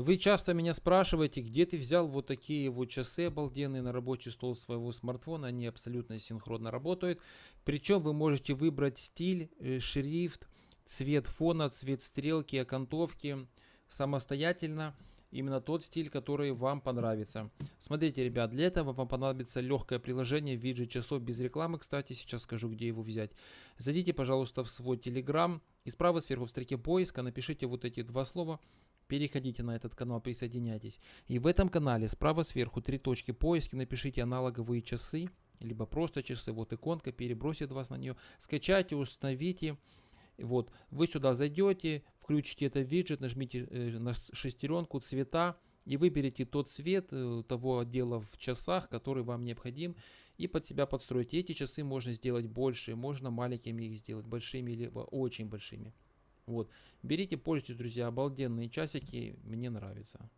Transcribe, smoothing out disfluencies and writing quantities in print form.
Вы часто меня спрашиваете, где ты взял вот такие вот часы обалденные на рабочий стол своего смартфона. Они абсолютно синхронно работают. Причем вы можете выбрать стиль, шрифт, цвет фона, цвет стрелки, окантовки самостоятельно. Именно тот стиль, который вам понравится. Смотрите, ребят, для этого вам понадобится легкое приложение в виде часов без рекламы. Кстати, сейчас скажу, где его взять. Зайдите, пожалуйста, в свой Telegram и справа сверху в строке поиска напишите вот эти два слова. Переходите на этот канал, присоединяйтесь. И в этом канале справа сверху три точки поиска, напишите аналоговые часы, либо просто часы. Вот иконка перебросит вас на нее. Скачайте, установите. Вот, вы сюда зайдете, включите этот виджет, нажмите на шестеренку, цвета и выберите тот цвет того отдела в часах, который вам необходим, и под себя подстроите. Эти часы можно сделать больше, можно маленькими их сделать, большими, либо очень большими. Вот, берите, пользуйтесь, друзья, обалденные часики, мне нравится.